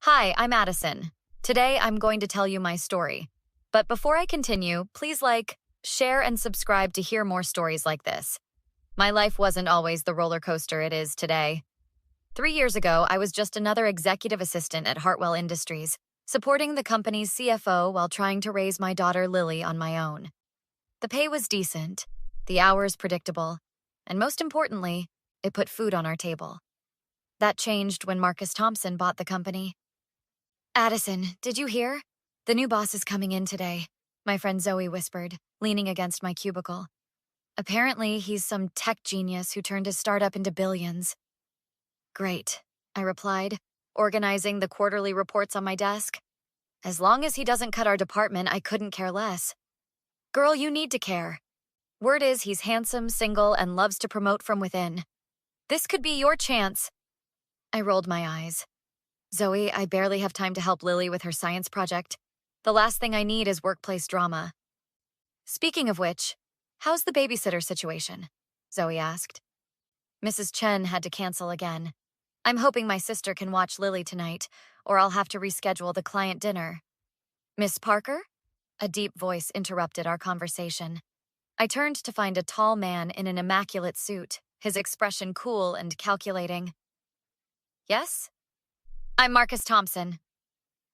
Hi, I'm Addison. Today I'm going to tell you my story. But before I continue, please share, and subscribe to hear more stories like this. My life wasn't always the roller coaster it is today. 3 years ago, I was just another executive assistant at Hartwell Industries, supporting the company's CFO while trying to raise my daughter Lily on my own. The pay was decent, the hours predictable, and most importantly, it put food on our table. That changed when Marcus Thompson bought the company. Addison, did you hear? The new boss is coming in today, my friend Zoe whispered, leaning against my cubicle. Apparently, he's some tech genius who turned his startup into billions. Great, I replied, organizing the quarterly reports on my desk. As long as he doesn't cut our department, I couldn't care less. Girl, you need to care. Word is he's handsome, single, and loves to promote from within. This could be your chance. I rolled my eyes. Zoe, I barely have time to help Lily with her science project. The last thing I need is workplace drama. Speaking of which, how's the babysitter situation? Zoe asked. Mrs. Chen had to cancel again. I'm hoping my sister can watch Lily tonight, or I'll have to reschedule the client dinner. Miss Parker? A deep voice interrupted our conversation. I turned to find a tall man in an immaculate suit, his expression cool and calculating. Yes? I'm Marcus Thompson.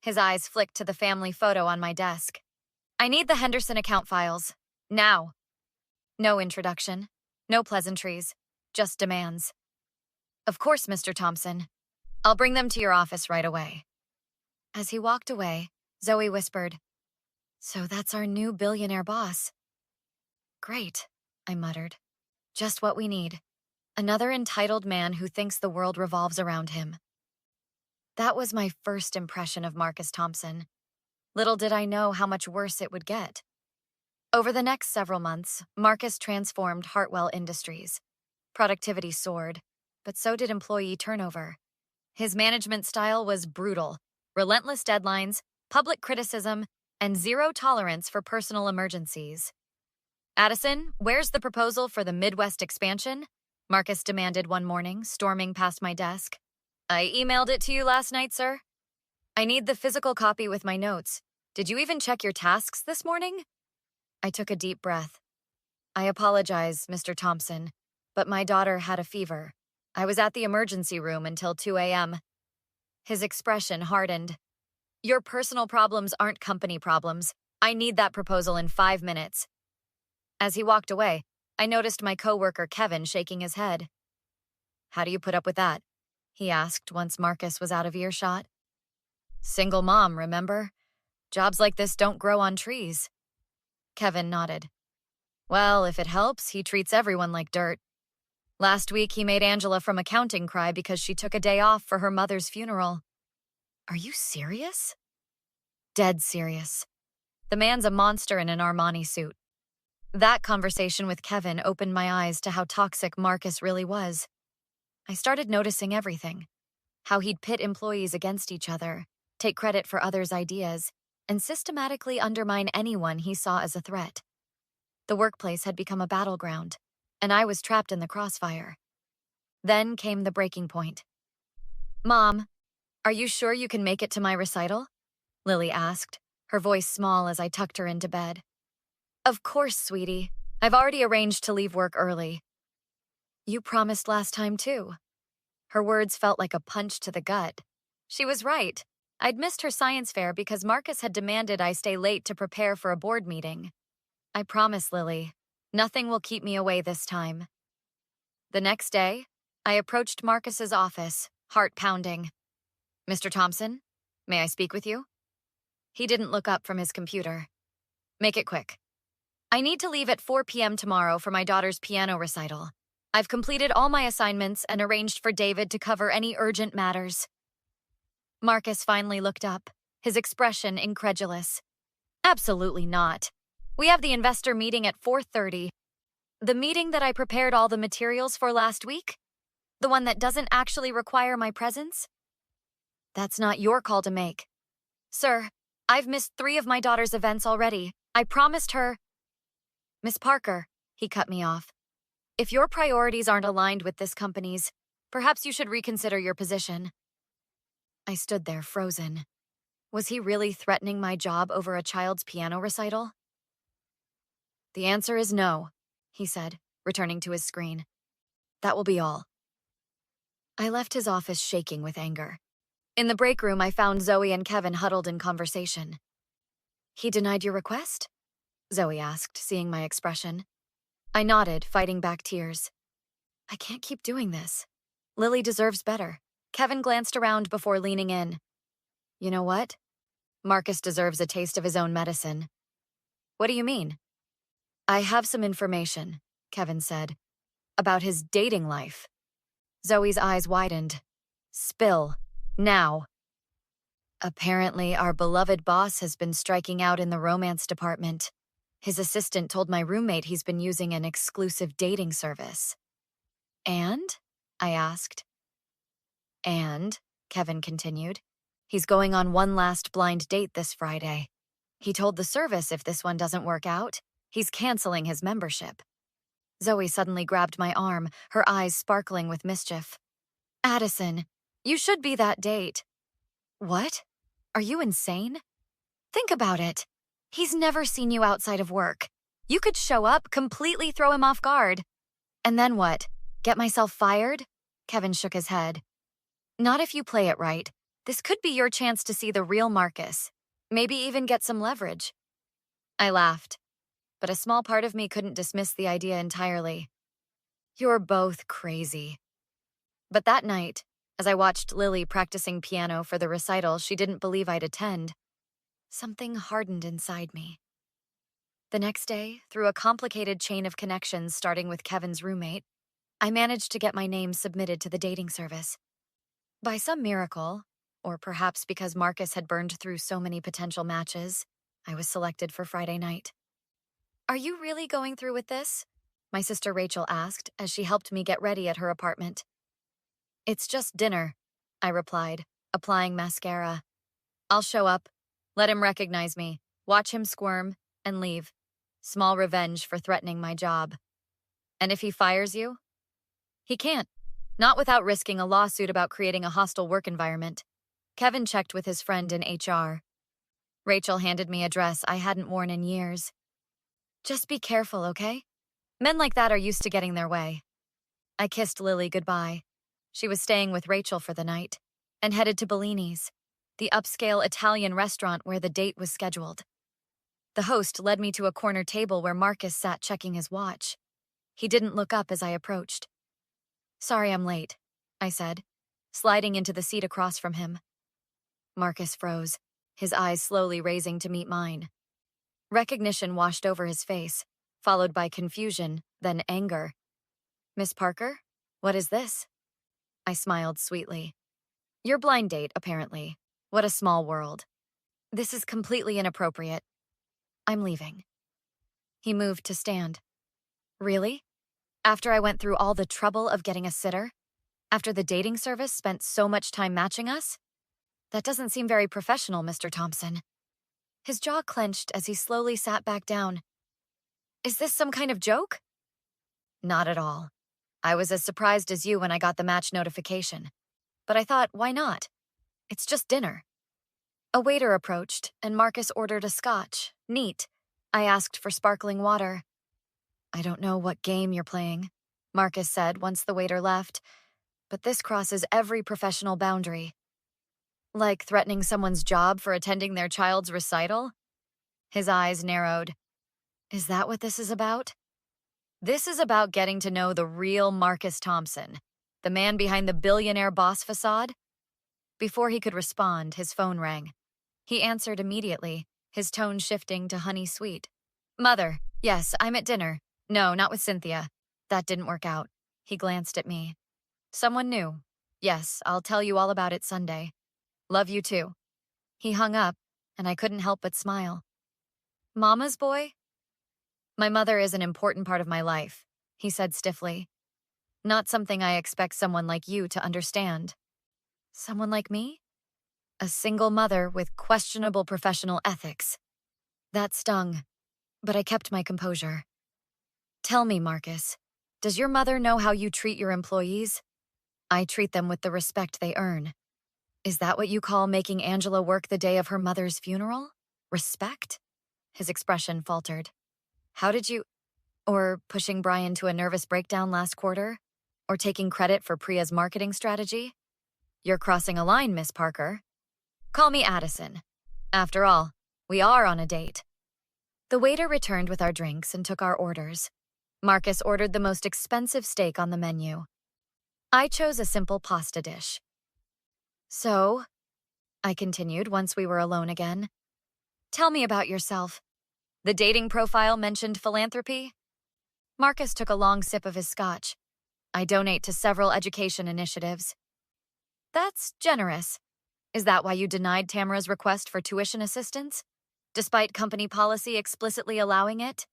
His eyes flicked to the family photo on my desk. I need the Henderson account files. Now. No introduction. No pleasantries. Just demands. Of course, Mr. Thompson. I'll bring them to your office right away. As he walked away, Zoe whispered, So that's our new billionaire boss. Great, I muttered. Just what we need. Another entitled man who thinks the world revolves around him. That was my first impression of Marcus Thompson. Little did I know how much worse it would get. Over the next several months, Marcus transformed Hartwell Industries. Productivity soared, but so did employee turnover. His management style was brutal, relentless deadlines, public criticism, and zero tolerance for personal emergencies. Addison, where's the proposal for the Midwest expansion? Marcus demanded one morning, storming past my desk. I emailed it to you last night, sir. I need the physical copy with my notes. Did you even check your tasks this morning? I took a deep breath. I apologize, Mr. Thompson, but my daughter had a fever. I was at the emergency room until 2 a.m. His expression hardened. Your personal problems aren't company problems. I need that proposal in 5 minutes. As he walked away, I noticed my coworker Kevin shaking his head. How do you put up with that? He asked once Marcus was out of earshot. Single mom, remember? Jobs like this don't grow on trees. Kevin nodded. Well, if it helps, he treats everyone like dirt. Last week, he made Angela from accounting cry because she took a day off for her mother's funeral. Are you serious? Dead serious. The man's a monster in an Armani suit. That conversation with Kevin opened my eyes to how toxic Marcus really was. I started noticing everything. How he'd pit employees against each other, take credit for others' ideas, and systematically undermine anyone he saw as a threat. The workplace had become a battleground, and I was trapped in the crossfire. Then came the breaking point. Mom, are you sure you can make it to my recital? Lily asked, her voice small as I tucked her into bed. Of course, sweetie. I've already arranged to leave work early. You promised last time, too. Her words felt like a punch to the gut. She was right. I'd missed her science fair because Marcus had demanded I stay late to prepare for a board meeting. I promise, Lily. Nothing will keep me away this time. The next day, I approached Marcus's office, heart pounding. Mr. Thompson, may I speak with you? He didn't look up from his computer. Make it quick. I need to leave at 4 p.m. tomorrow for my daughter's piano recital. I've completed all my assignments and arranged for David to cover any urgent matters. Marcus finally looked up, his expression incredulous. Absolutely not. We have the investor meeting at 4:30. The meeting that I prepared all the materials for last week? The one that doesn't actually require my presence? That's not your call to make. Sir, I've missed 3 of my daughter's events already. I promised her. Miss Parker, he cut me off. If your priorities aren't aligned with this company's, perhaps you should reconsider your position. I stood there frozen. Was he really threatening my job over a child's piano recital? The answer is no, he said, returning to his screen. That will be all. I left his office shaking with anger. In the break room, I found Zoe and Kevin huddled in conversation. He denied your request? Zoe asked, seeing my expression. I nodded, fighting back tears. I can't keep doing this. Lily deserves better. Kevin glanced around before leaning in. You know what? Marcus deserves a taste of his own medicine. What do you mean? I have some information, Kevin said, about his dating life. Zoe's eyes widened. Spill. Now. Apparently, our beloved boss has been striking out in the romance department. His assistant told my roommate he's been using an exclusive dating service. And? I asked. And, Kevin continued, he's going on one last blind date this Friday. He told the service if this one doesn't work out, he's canceling his membership. Zoe suddenly grabbed my arm, her eyes sparkling with mischief. Addison, you should be that date. What? Are you insane? Think about it. He's never seen you outside of work. You could show up, completely throw him off guard. And then what? Get myself fired? Kevin shook his head. Not if you play it right. This could be your chance to see the real Marcus. Maybe even get some leverage. I laughed, but a small part of me couldn't dismiss the idea entirely. You're both crazy. But that night, as I watched Lily practicing piano for the recital she didn't believe I'd attend, something hardened inside me. The next day, through a complicated chain of connections starting with Kevin's roommate, I managed to get my name submitted to the dating service. By some miracle, or perhaps because Marcus had burned through so many potential matches, I was selected for Friday night. Are you really going through with this? My sister Rachel asked as she helped me get ready at her apartment. It's just dinner, I replied, applying mascara. I'll show up, let him recognize me, watch him squirm, and leave. Small revenge for threatening my job. And if he fires you? He can't. Not without risking a lawsuit about creating a hostile work environment. Kevin checked with his friend in HR. Rachel handed me a dress I hadn't worn in years. Just be careful, okay? Men like that are used to getting their way. I kissed Lily goodbye. She was staying with Rachel for the night and headed to Bellini's, the upscale Italian restaurant where the date was scheduled. The host led me to a corner table where Marcus sat checking his watch. He didn't look up as I approached. Sorry I'm late, I said, sliding into the seat across from him. Marcus froze, his eyes slowly raising to meet mine. Recognition washed over his face, followed by confusion, then anger. Miss Parker, what is this? I smiled sweetly. Your blind date, apparently. What a small world. This is completely inappropriate. I'm leaving. He moved to stand. Really? After I went through all the trouble of getting a sitter? After the dating service spent so much time matching us? That doesn't seem very professional, Mr. Thompson. His jaw clenched as he slowly sat back down. Is this some kind of joke? Not at all. I was as surprised as you when I got the match notification. But I thought, why not? It's just dinner. A waiter approached, and Marcus ordered a scotch. Neat. I asked for sparkling water. I don't know what game you're playing, Marcus said once the waiter left, but this crosses every professional boundary. Like threatening someone's job for attending their child's recital? His eyes narrowed. Is that what this is about? This is about getting to know the real Marcus Thompson, the man behind the billionaire boss facade. Before he could respond, his phone rang. He answered immediately, his tone shifting to honey sweet. Mother, yes, I'm at dinner. No, not with Cynthia. That didn't work out. He glanced at me. Someone new. Yes, I'll tell you all about it Sunday. Love you too. He hung up, and I couldn't help but smile. Mama's boy? My mother is an important part of my life, he said stiffly. Not something I expect someone like you to understand. Someone like me? A single mother with questionable professional ethics. That stung, but I kept my composure. Tell me, Marcus, does your mother know how you treat your employees? I treat them with the respect they earn. Is that what you call making Angela work the day of her mother's funeral? Respect? His expression faltered. How did you... Or pushing Brian to a nervous breakdown last quarter? Or taking credit for Priya's marketing strategy? You're crossing a line, Miss Parker. Call me Addison. After all, we are on a date. The waiter returned with our drinks and took our orders. Marcus ordered the most expensive steak on the menu. I chose a simple pasta dish. So, I continued once we were alone again, tell me about yourself. The dating profile mentioned philanthropy? Marcus took a long sip of his scotch. I donate to several education initiatives. That's generous. Is that why you denied Tamara's request for tuition assistance, despite company policy explicitly allowing it?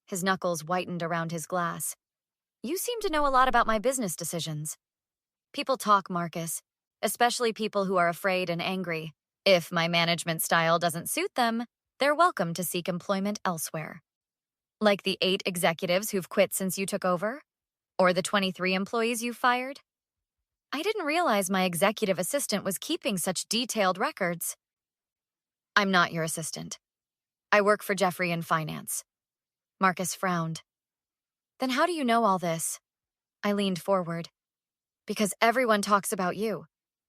His knuckles whitened around his glass. You seem to know a lot about my business decisions. People talk, Marcus, especially people who are afraid and angry. If my management style doesn't suit them, they're welcome to seek employment elsewhere. Like the 8 executives who've quit since you took over? Or the 23 employees you've fired? I didn't realize my executive assistant was keeping such detailed records. I'm not your assistant. I work for Jeffrey in finance. Marcus frowned. Then how do you know all this? I leaned forward. Because everyone talks about you.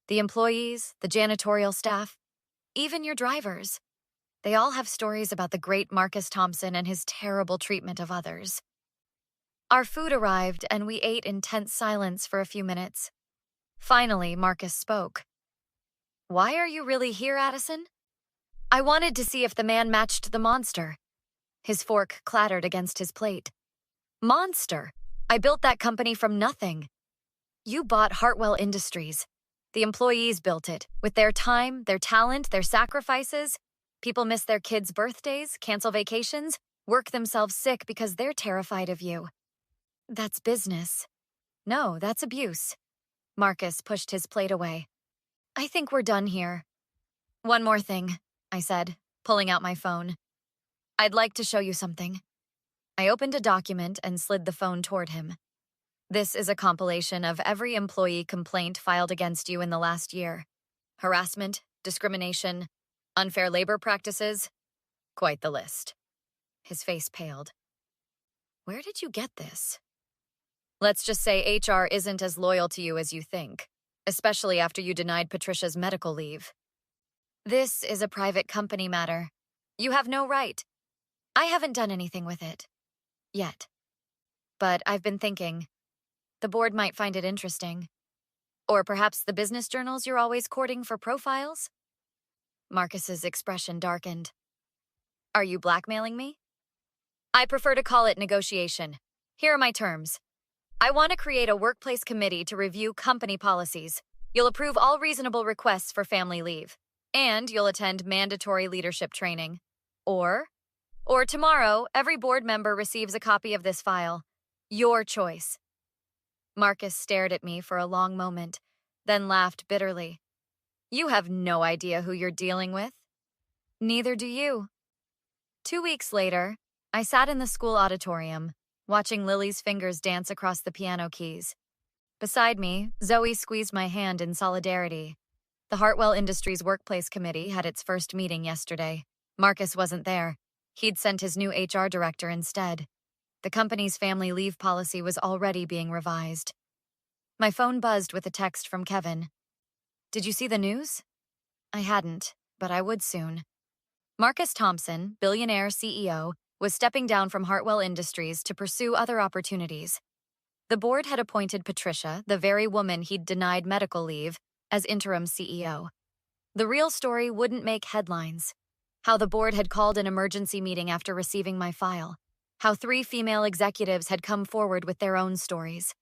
The employees, the janitorial staff, even your drivers. They all have stories about the great Marcus Thompson and his terrible treatment of others. Our food arrived, and we ate in tense silence for a few minutes. Finally, Marcus spoke. Why are you really here, Addison? I wanted to see if the man matched the monster. His fork clattered against his plate. Monster! I built that company from nothing. You bought Hartwell Industries. The employees built it, with their time, their talent, their sacrifices. People miss their kids' birthdays, cancel vacations, work themselves sick because they're terrified of you. That's business. No, that's abuse. Marcus pushed his plate away. I think we're done here. One more thing, I said, pulling out my phone. I'd like to show you something. I opened a document and slid the phone toward him. This is a compilation of every employee complaint filed against you in the last year. Harassment, discrimination, unfair labor practices. Quite the list. His face paled. Where did you get this? Let's just say HR isn't as loyal to you as you think, especially after you denied Patricia's medical leave. This is a private company matter. You have no right. I haven't done anything with it. Yet. But I've been thinking. The board might find it interesting. Or perhaps the business journals you're always courting for profiles? Marcus's expression darkened. Are you blackmailing me? I prefer to call it negotiation. Here are my terms. I want to create a workplace committee to review company policies. You'll approve all reasonable requests for family leave. And you'll attend mandatory leadership training. Or tomorrow, every board member receives a copy of this file. Your choice. Marcus stared at me for a long moment, then laughed bitterly. You have no idea who you're dealing with. Neither do you. 2 weeks later, I sat in the school auditorium, watching Lily's fingers dance across the piano keys. Beside me, Zoe squeezed my hand in solidarity. The Hartwell Industries Workplace Committee had its first meeting yesterday. Marcus wasn't there. He'd sent his new HR director instead. The company's family leave policy was already being revised. My phone buzzed with a text from Kevin. Did you see the news? I hadn't, but I would soon. Marcus Thompson, Billionaire CEO, was stepping down from Hartwell Industries to pursue other opportunities. The board had appointed Patricia, the very woman he'd denied medical leave, as interim CEO. The real story wouldn't make headlines. How the board had called an emergency meeting after receiving my file. How 3 female executives had come forward with their own stories.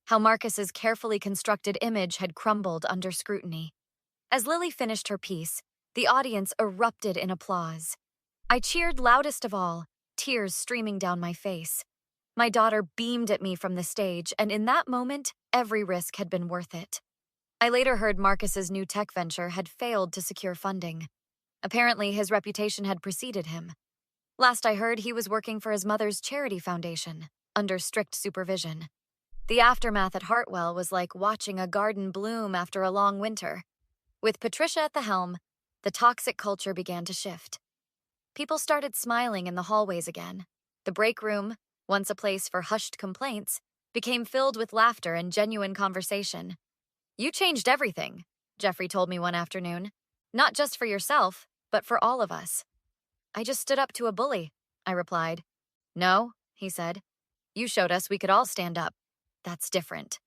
How Marcus's carefully constructed image had crumbled under scrutiny. As Lily finished her piece, the audience erupted in applause. I cheered loudest of all, tears streaming down my face. My daughter beamed at me from the stage, and in that moment, every risk had been worth it. I later heard Marcus's new tech venture had failed to secure funding. Apparently, his reputation had preceded him. Last I heard, he was working for his mother's charity foundation, under strict supervision. The aftermath at Hartwell was like watching a garden bloom after a long winter. With Patricia at the helm, the toxic culture began to shift. People started smiling in the hallways again. The break room, once a place for hushed complaints, became filled with laughter and genuine conversation. "You changed everything," Jeffrey told me one afternoon. "Not just for yourself, but for all of us." "I just stood up to a bully," I replied. "No," he said. "You showed us we could all stand up. That's different."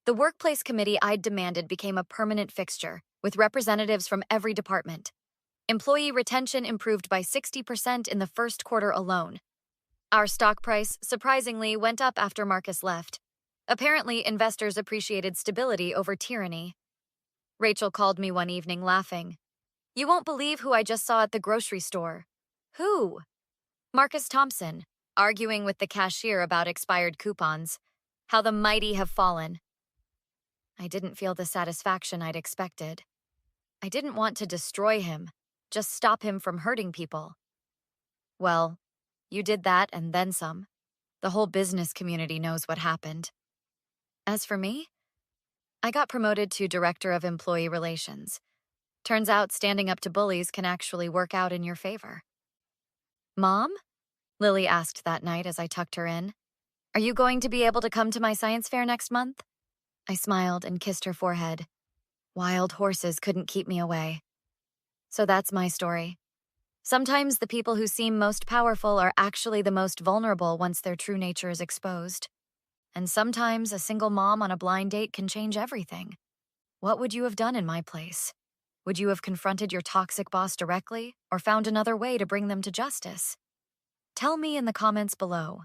The workplace committee I'd demanded became a permanent fixture, with representatives from every department. Employee retention improved by 60% in the first quarter alone. Our stock price, surprisingly, went up after Marcus left. Apparently, investors appreciated stability over tyranny. Rachel called me one evening, laughing. "You won't believe who I just saw at the grocery store." "Who?" "Marcus Thompson, arguing with the cashier about expired coupons. How the mighty have fallen." I didn't feel the satisfaction I'd expected. I didn't want to destroy him, just stop him from hurting people. "Well, you did that and then some. The whole business community knows what happened." As for me, I got promoted to Director of Employee Relations. Turns out standing up to bullies can actually work out in your favor. "Mom?" Lily asked that night as I tucked her in. "Are you going to be able to come to my science fair next month?" I smiled and kissed her forehead. Wild horses couldn't keep me away. So that's my story. Sometimes the people who seem most powerful are actually the most vulnerable once their true nature is exposed. And sometimes a single mom on a blind date can change everything. What would you have done in my place? Would you have confronted your toxic boss directly or found another way to bring them to justice? Tell me in the comments below.